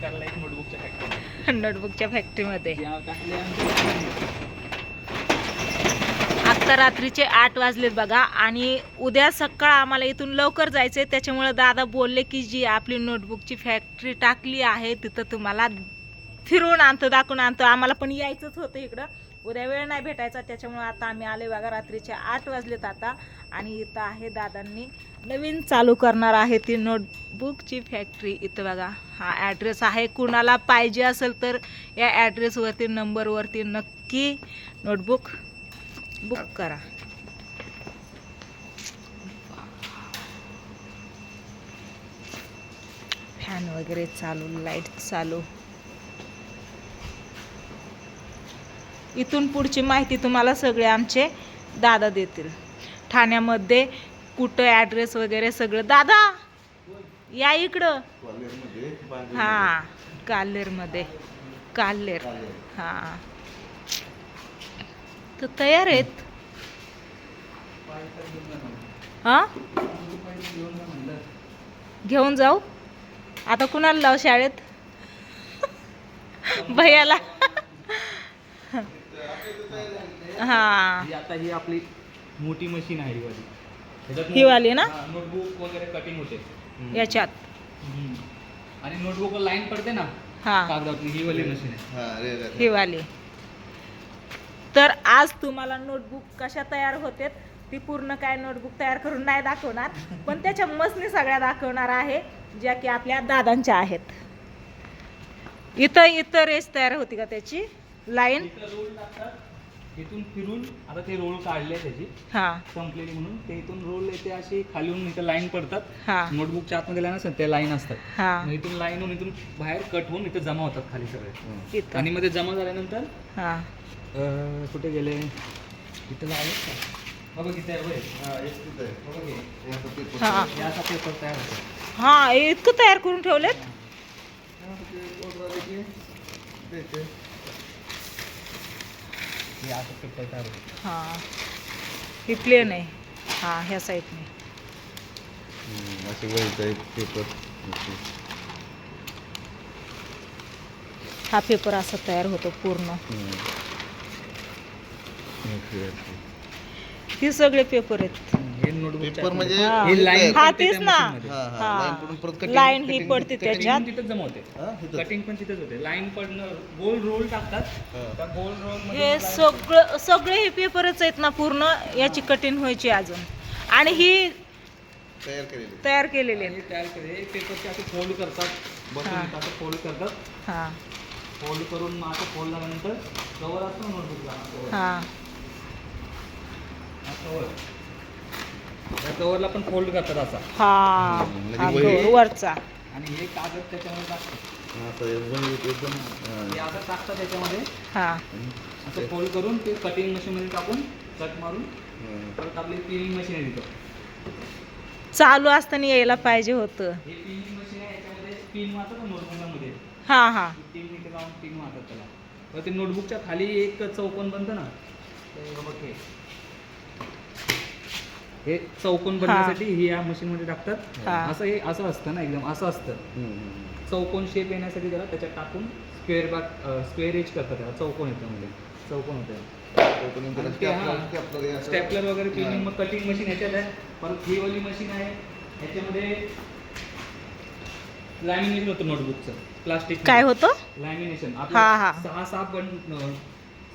करायला एक नोटबुकच्या फॅक्टरी नोटबुकच्या फॅक्टरीमध्ये. टाकले. आत्ता रात्रीचे 8 वाजलेत बघा आणि उद्या सकाळ आम्हाला इथून लवकर जायचं आहे. त्याच्यामुळे दादा बोलले की जी आपली नोटबुकची फॅक्टरी टाकली आहे तिथं तुम्हाला फिरवून आणतो, दाखवून आणतो. आम्हाला पण यायचंच होतं इकडं, उद्या वेळ नाही भेटायचा. त्याच्यामुळे आता आम्ही आले बघा. रात्रीचे 8 वाजलेत आता आणि इथं आहे दादांनी नवीन चालू करणार आहे ती नोटबुकची फॅक्टरी. इथं बघा हा ॲड्रेस आहे. कुणाला पाहिजे असेल तर या ॲड्रेसवरती नंबरवरती नक्की नोटबुक बुक करा. फॅन वगैरे चालू, लाईट चालू. इथून पुढची माहिती तुम्हाला सगळे आमचे दादा देतील. ठाण्यामध्ये कुठं ॲड्रेस वगैरे सगळं. दादा या इकडं. हां काल्हेरमध्ये. काल्हेर हां. तर तयार आहेत. हां घेऊन जाऊ. आता कुणाला लावू शाळेत? भैयाला. हां आता ही आपली मोठी मशीन आहे ही वाली ना. नोटबुक वगैरे कटिंग होते याच्यात. आणि नोटबुक लाईन पडते ना हां कागदातली, ही वाली मशीन आहे. ही वाली. तर आज तुम्हाला नोटबुक कशा तयार होते ती पूर्ण काय नोटबुक तयार करून नाही दाखवणार, पण त्याच्या मसनी सगळ्या दाखवणार आहे ज्या की आपल्या दादांच्या आहेत. इथं रेस तयार होती का त्याची लाईन. रोल टाकतात इथून फिरून. आता ते रोल काढले त्याची हां संपलेली म्हणून ते इथून रोल येते अशी खालीहून इथं लाईन पडतात. हां नोटबुकच्या आतमध्ये लाईन असतात, त्या लाईन असतात. हां मग इथून लाईन होऊन इथून बाहेर कट होऊन इथं जमा होतात खाली सगळे. इथं. आणि मध्ये जमा झाल्यानंतर हां कुठे गेले इथं लावले का बघा किती आहे हां याचा पेपर तयार होतो. हां इतकं तयार करून ठेवलेत. हे असं पेपर तयार होतो. हां ही प्लेन आहे. हां ह्या साईडने. हा पेपर असा तयार होतो पूर्ण. हे सगळे पेपर आहेत. हे नोटबुक हा. हे लाईन हा पडते तेच त्या ना. मशीनमध्ये. हा लाईन ही पडते त्याच्यात. तिथंच जमा होते. कटिंग पण तिथंच होते. लाईन पडणं गोल रोल टाकतात. त्या गोल रोल हे सगळे हे पेपरच आहेत ना पूर्ण. याची कटिंग व्हायची अजून. आणि ही तयार केलेली आहे. तयार केले पेपरचे असे फोल्ड करतात. बसून हा. असं फोल्ड करतात. हां फोल्ड करून मग असं फोल्ड झाल्यानंतर कवर असतो नोटबुकला. हां कवर त्या कवरला पण फोल्ड करतात असा. हां वरचा. आणि हे कागद त्याच्यामध्ये टाकतात. हे असं टाकतात त्याच्यामध्ये. हां असं फोल्ड करून ते कटिंग मशीनमध्ये टाकून कट मारून परत आपली पिनिंग मशीन आहे तिथं. चालू असताना यायला पाहिजे होतं. हे पिनिंग मशीन आहे. याच्यामध्ये पिन मारतात नोटबुकमध्ये. हां हां पिन इथे लावून पिन मारतात त्याला. तर ते नोटबुकच्या खाली एक चौकोन बनतं ना, ते बघ हे चौकोन बनण्यासाठी ही या मशीनमध्ये टाकतात. असं हे असं असतं ना, एकदम असं असतं. चौकोन शेप येण्यासाठी त्याला त्याच्यात टाकून स्क्वेअर एज करतात. त्याला चौकोन येतं म्हणजे चौकोन होतं. स्टॅपलर वगैरे पिनिंग. मग कटिंग मशीन ह्याच्यात आहे. परत ही वाली मशीन आहे. ह्याच्यामध्ये लॅमिनेशन होतं नोटबुकचं. प्लास्टिक काय होतं लॅमिनेशन. हा, हा.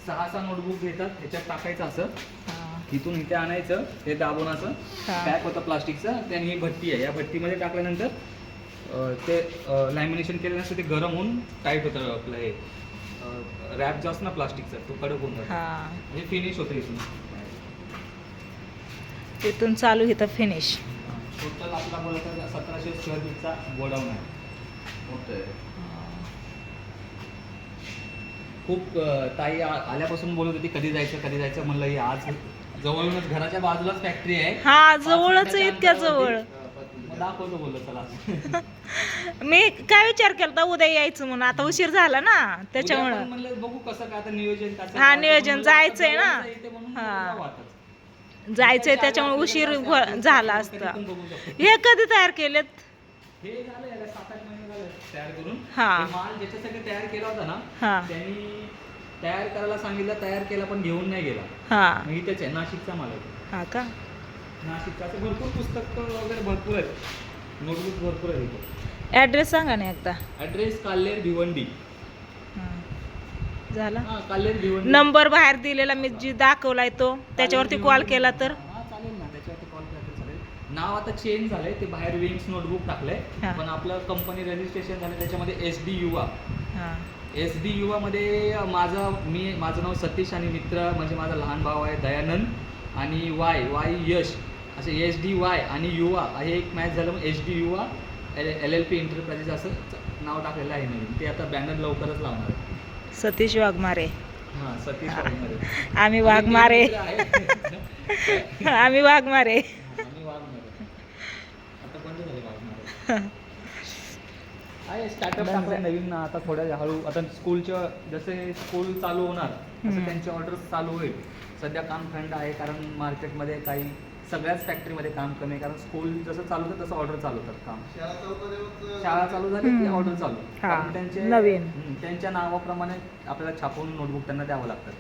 6-6 नोटबुक घेतात. ह्याच्यात टाकायचं असं. इथून इथे आणायचं. ते दाबून असं पॅक होतं प्लास्टिकचं. त्याने ही भट्टी आहे. या भट्टीमध्ये टाकल्यानंतर ते लॅमिनेशन केल्यानंतर ते गरम होऊन टाईट होतं. आपलं हे रॅप जो असतो ना प्लास्टिकचा, तो कडक होऊन जातो. म्हणजे फिनिश होतं इथून. तिथून चालू इथं फिनिश. टोटल आपला बोलत 1700 स्क्वेअर फीटचा गोडाऊन आहे. मोठं आहे खूप. ताई आल्यापासून बोलत होती कधी जायचं म्हणलं हे आज जवळूनच घराच्या बाजूलाच फॅक्टरी आहे. हा जवळच आहे, इतक्या जवळ. दाखवतो बोललो चला. मी काय विचार केला उद्या यायचं म्हणून. आता उशीर झाला ना त्याच्यामुळं म्हणलं बघू कसं काय आता नियोजन कसं. हा नियोजन जायचंय ना. हा जायचंय त्याच्यामुळे उशीर झाला असता. हे कधी तयार केलेत? हे झालं याला 7-8 महिने झाले तयार करून. हा. हे माल ज्याच्यासाठी तयार केला होता ना हा त्यांनी तयार करायला सांगितलं, तयार केला पण घेऊन नाही गेला. हा मग इथेच आहे, नाशिकचा माल आहे. हा का. नाशिकचा असं भरपूर पुस्तक वगैरे भरपूर आहेत, नोटबुक भरपूर आहे इथे. ॲड्रेस सांगा ना एकदा. ॲड्रेस काल्हेर भिवंडी. हा. झाला. हा काल्हेर भिवंडी. नंबर बाहेर दिलेला मी जी दाखवलाय तो त्याच्यावरती कॉल केला तर. हा चालेल ना, त्याच्यावरती कॉल केला तर चालेल. नाव आता चेंज झालंय, ते बाहेर विंग्स नोटबुक टाकलंय, हा. पण आपलं कंपनी रजिस्ट्रेशन झालं त्याच्यामध्ये SD युवा. हा SD युवामध्ये माझं नाव सतीश आणि मित्र म्हणजे माझा लहान भाऊ आहे दयानंद आणि वाय यश, असे SDY आणि युवा हे एक मॅच झालं, मग SD युवा LLP एंटरप्राइजेस असं नाव टाकलेलं आहे नवीन. ते आता बॅनर लवकरच लावणार आहे. सतीश वाघमारे. हां सतीश वाघमारे. आम्ही वाघमारे. आणि ते मित्र आहे. आम्ही वाघमारे. आम्ही वाघमारे. आता कोणते झाले वाघमारे? आहे स्टार्टअप टाकलं नवीन ना, आता थोड्या हळू. आता स्कूलच्या जसे स्कूल चालू होणार तसं त्यांचे ऑर्डर्स चालू होईल. सध्या काम थंड आहे कारण मार्केटमध्ये काही सगळ्याच फॅक्टरीमध्ये काम कमी आहे, कारण स्कूल जसं चालू होतं तसं ऑर्डर चालू होतात. काम शाळा चालू झाली की ऑर्डर चालू. कारण नवीन त्यांच्या नावाप्रमाणे आपल्याला छापून नोटबुक त्यांना द्यावं लागतं.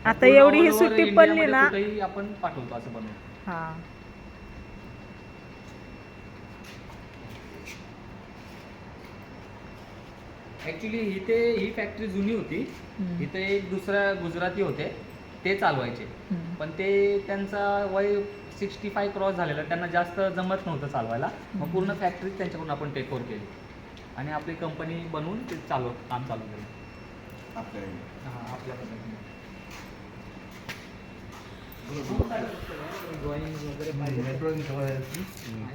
आता एवढी ही सुट्टी पडली ना, कुठेही आपण पाठवतो असं बनवून. हा ॲक्च्युली इथे ही फॅक्टरी जुनी होती. इथे एक दुसरा गुजराती होते, ते चालवायचे. पण ते त्यांचा वय 65 क्रॉस झालेला, त्यांना जास्त जमत नव्हतं चालवायला. मग पूर्ण फॅक्टरी त्यांच्याकडून आपण टेक ओव्हर केली आणि आपली कंपनी बनवून ते काम चालू केलं आपल्या पद्धतीने. ड्रॉइंग वगैरे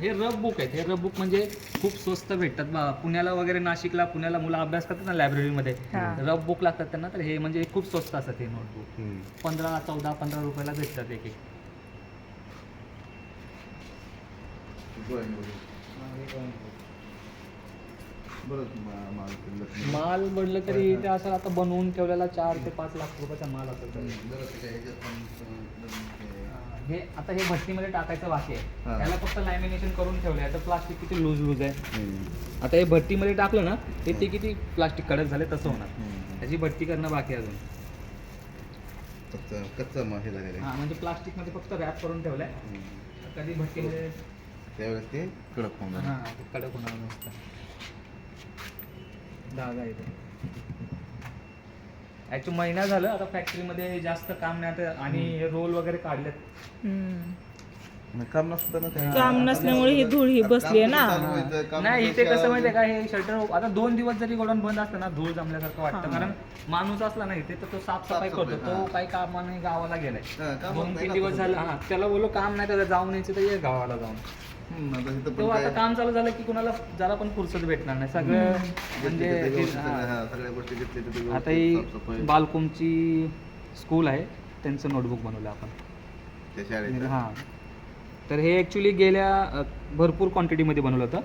हे रफ बुक आहेत. हे रफ बुक म्हणजे खूप स्वस्त भेटतात पुण्याला वगैरे, नाशिकला पुण्याला मुलं अभ्यास करतात ना लायब्ररीमध्ये, रफ बुक लागतात त्यांना, तर हे म्हणजे खूप स्वस्त असतात हे नोटबुक. 15 रुपयाला भेटतात एक. माल बनलं तरी ते असं आता बनवून ठेवलेला 4 ते 5 लाख रुपयाचा माल असतो. हे आता हे भट्टीमध्ये टाकायचं बाकी आहे, त्याला फक्त लॅमिनेशन करून ठेवलं आहे. तर प्लास्टिक किती लूज आहे. आता हे भट्टीमध्ये टाकलं ना ते किती प्लास्टिक कडक झाले तसं होणार. त्याची भट्टी करणं बाकी आहे अजून. कच्चा हे झालेलं हां म्हणजे प्लास्टिकमध्ये फक्त रॅप करून ठेवलंय. कधी भट्टीमध्ये त्यावेळेस ते कडक होऊन हां कडक होणार नसतं. धागा येतो. ॲक्च्युली महिना झालं आता फॅक्टरीमध्ये जास्त काम नाही आता, आणि रोल वगैरे काढलेत. काम नसतं ना, काम नसल्यामुळे ही धूळ ही बसली आहे ना. नाही इथे कसं माहितीये का, हे शटर आता 2 दिवस जरी गोडाऊन बंद असतं ना, धूळ जमल्यासारखं वाटतं. कारण माणूस असला ना इथे तर तो साफसफाई करतो. तो काही कामाने गावाला गेलाय 2-3 दिवस झालं. हां त्याला बोललो काम नाही त्याला जाऊन यायचं तर ये गावाला जाऊन. तो आता काम चालू झालं की कुणाला जरा पण फुरसत भेटणार नाही. सगळं म्हणजे सगळ्या गोष्टी घेतल्या. आता ही बालकोमची स्कूल आहे, त्यांचं नोटबुक बनवलं आपण. हां तर हे ॲक्च्युली गेल्या भरपूर क्वांटिटीमध्ये बनवलं होतं,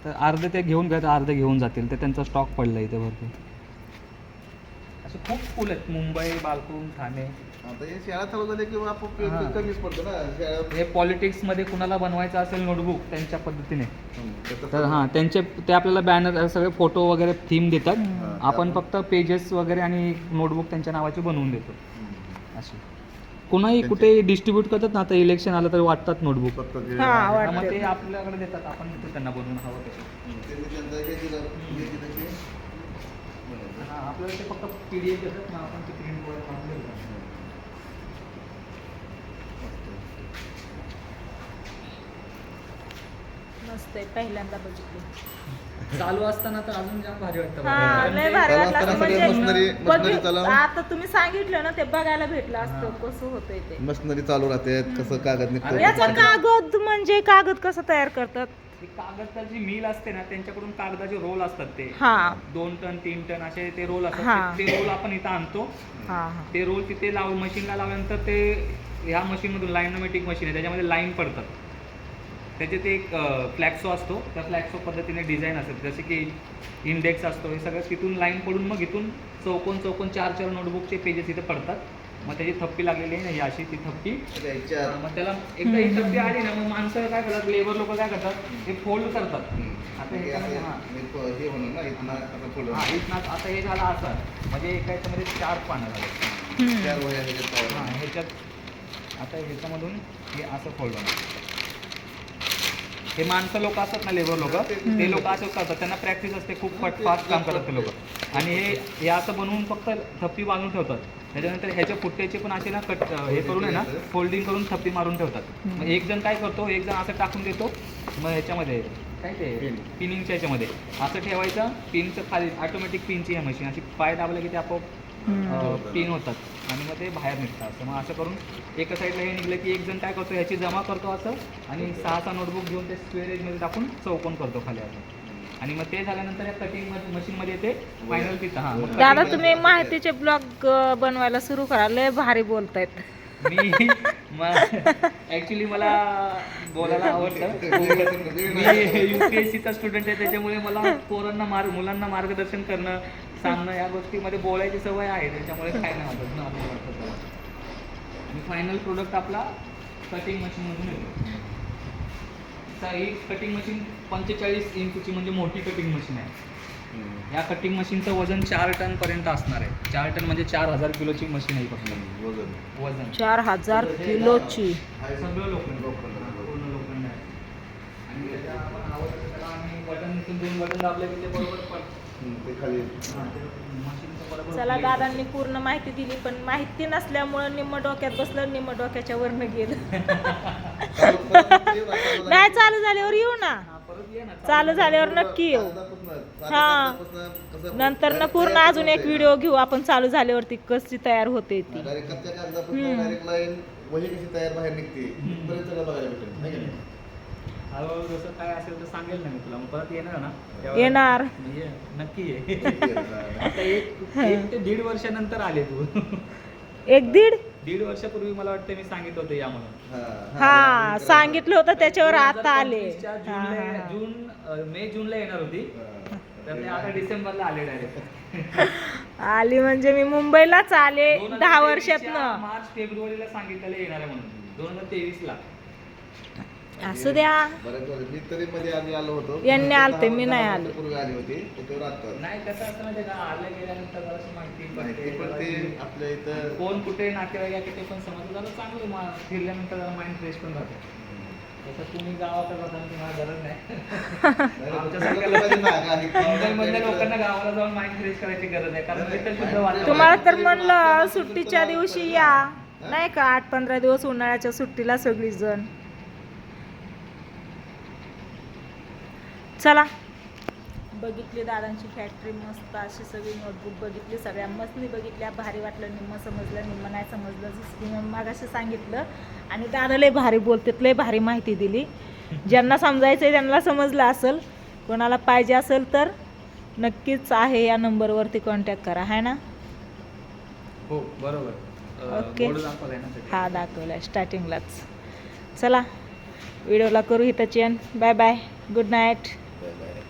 तर अर्धे ते घेऊन गेलं, अर्धे घेऊन जातील. तर त्यांचा स्टॉक पडला इथे भरपूर. असे खूप स्कूल आहेत मुंबई, बालकोम, ठाणे. आता हे शाळा चालू झाली किंवा आपण कमीच पडतो ना. हे पॉलिटिक्समध्ये कुणाला बनवायचं असेल नोटबुक त्यांच्या पद्धतीने, तर हां ते आपल्याला बॅनर सगळे फोटो वगैरे थीम देतात. आपण फक्त पेजेस वगैरे आणि नोटबुक त्यांच्या नावाची बनवून देतो. अशी कुणाही कुठे डिस्ट्रीब्यूट करतात ना, आता इलेक्शन आलं तर वाटतात नोटबुक. मग ते आपल्याकडे देतात, आपण देतो त्यांना बनवून हवं तसं. हां आपल्याला ते फक्त PDF देतात ना, आपण ते प्रिंट वगैरे काढून देतो. मस्त आहे, पहिल्यांदा बघितलं. चालू असताना तर अजून जाम भारी वाटतं. हा लय भारी वाटलं असं. मशनरी चालू आता तुम्ही सांगितलं ना ते बघायला भेटलं असतं कसं होतंय ते. मशनरी चालू राहते, कसं कागद निघतं. याचा कागद म्हणजे कागद कसं तयार करतात? कागदाची मिल असते ना, त्यांच्याकडून कागदाचे रोल असतात. ते 2 टन 3 टन असे ते रोल असतात. ते रोल आपण इथं आणतो. ते रोल तिथे मशीनला लावल्यानंतर ते ह्या मशीनमधून लाईनोमॅटिक मशीन आहे, त्याच्यामध्ये लाईन पडतात. त्याचे ते एक फ्लॅक्सो असतो, त्या फ्लॅक्सो पद्धतीने डिझाईन असते, जसे की इंडेक्स असतो. हे सगळं तिथून लाईन पडून मग इथून चौकोन 4 नोटबुकचे पेजेस इथे पडतात. मग त्याची थप्पी लागलेली आहे ना ही अशी ती थप्पी. याच्या मग त्याला एकदा ही थप्पी आली ना मग माणसं काय करतात, लेबर लोक काय करतात, ते फोल्ड करतात. आता ह्याच्यामध्ये हे म्हणून ना इथनं आता पुढं इथनं आता हे झालं असं, म्हणजे एका याच्यामध्ये 4 पानं झाले. 4 वह्या ह्याच्यात हां ह्याच्यात आता ह्याच्यामधून हे असं फोल्ड होणार. हे माणसं लोक असतात ना, लेबर लोक, ते लोक असं करतात, त्यांना प्रॅक्टिस असते, खूप फास्ट काम करतात ते लोक. आणि हे असं बनवून फक्त थप्पी बांधून ठेवतात. त्याच्यानंतर ह्याच्या पुट्ट्याचे पण असे ना हे करून आहे ना फोल्डिंग करून थप्पी मारून ठेवतात. मग एक जण काय करतो, एक जण असं टाकून देतो, मग ह्याच्यामध्ये काय ते पिनिंगच्या ह्याच्यामध्ये असं ठेवायचं. पिनचं खाली ऑटोमॅटिक पिनची आहे मशीन, अशी पाय दाबले की ते आपोआप पिन होतात आणि मग ते बाहेर निघतात. तर मग असं करून एका साईडला हे निघलं की एक जण काय करतो, ह्याची जमा करतो असं आणि 6 नोटबुक घेऊन ते स्क्वेअर एजमध्ये टाकून चौकोन करतो खाली अजून. आणि मग ते झाल्यानंतर या कटिंग मशीनमध्ये येते फायनल पिता. हां दादा तुम्ही माहितीचे ब्लॉग बनवायला सुरू करा, लय भारी बोलतायत. मी ॲक्च्युली मला बोलायला आवडतं. मी UPSCचा स्टुडंट आहे, त्याच्यामुळे मला पोरांना मुलांना मार्गदर्शन करणं, सांगणं या गोष्टीमध्ये बोलायची सवय आहे. त्याच्यामुळे काय नाही वाटत ना. आणि फायनल प्रोडक्ट आपला कटिंग मशीनमधून येतो. ही कटिंग मशीन 45 इंचची म्हणजे मोठी कटिंग मशीन आहे. या कटिंग मशीनचं वजन 4 टनपर्यंत असणार आहे. 4 टन म्हणजे 4000 किलोची मशीन आहे फक्त. वजन 4000 किलोची. सगळं लोखंड पूर्ण लोखंड आहे. आणि त्याच्या आपण आवडतं त्याला आम्ही बटन 2 बटन दाबले की ते बरोबर ते खाली मशीनचं बरोबर. चला दादांनी पूर्ण माहिती दिली, पण माहिती नसल्यामुळं निम्म डोक्यात बसलं, निम्म डोक्याच्या वरनं गेलं. नाही चालू झाल्यावर येऊ ना, चालू झाल्यावर नक्की येऊ. हा नंतर ना पूर्ण अजून एक व्हिडिओ घेऊ आपण चालू झाल्यावरती कशी तयार होते ती. डायरेक्ट कच्च्या कागदापासून डायरेक्ट लाईन वही कशी तयार बाहेर निघते बरेच सगळं बघायला भेटेल नाही का नाही? हळूहळू जसं काय असेल तर सांगेल ना मी तुला. मग परत येणार ना तेव्हा येणार. ये नक्की ये. आता एक ते 1.5 वर्षानंतर आले तू. 1-1.5 वर्षापूर्वी मला वाटतं मी सांगितलं होतं या म्हणून. हा सांगितलं होतं, त्याच्यावर आता आले. 2025 जूनला येणार होती, तर ते आता डिसेंबरला आले डायरेक्ट. आली म्हणजे मी मुंबईलाच आले 10 वर्षातनं. मार्च फेब्रुवारीला सांगितलेलं येणार आहे म्हणून 2023ला. असू द्या. बरेच वर्ष मी तरी मध्ये आधी आलो होतो. यांनी आलते, मी नाही आलो. पूर्वी आली होती त्याच्यावर आता नाही कसं असतं म्हणजे का आले गेल्यानंतर जराशी माहिती माहिती पण ते आपल्या इथं कोण कुठे नातेवाईक आहे ते पण समजलं, जरा चांगलं फिरल्यानंतर जरा माइंड फ्रेश पण राहते. तसं तुम्ही गावाकडे राहता तुम्हाला गरज नाही. आमच्यासारख्या मुंबईमधल्या लोकांना गावाला जाऊन माइंड फ्रेश करायची गरज आहे, कारण तिथं शुद्ध वातावरण. तुम्हाला तर म्हणलं सुट्टीच्या दिवशी या, नाही का 8-15 दिवस उन्हाळ्याच्या सुट्टीला सगळी जण. चला बघितली दादांची फॅक्टरी, मस्त अशी सगळी नोटबुक बघितली, सगळ्या मस्तली बघितल्या. भारी वाटलं, निम्म समजलं निम्म नाही समजलं, जसं की मी मागाशी सांगितलं. आणि दादा लय भारी बोलतात, लय भारी माहिती दिली. ज्यांना समजायचं त्यांना समजलं असेल, कोणाला पाहिजे असेल तर नक्कीच आहे या नंबरवरती कॉन्टॅक्ट करा, आहे ना? हो बरोबर. ओके. बोर्ड दाखवलाय ना त्याच्यात. हा दाखवलाय स्टार्टिंगलाच. चला व्हिडिओला करू इथं चेन. Bye bye, good night. Bye bye.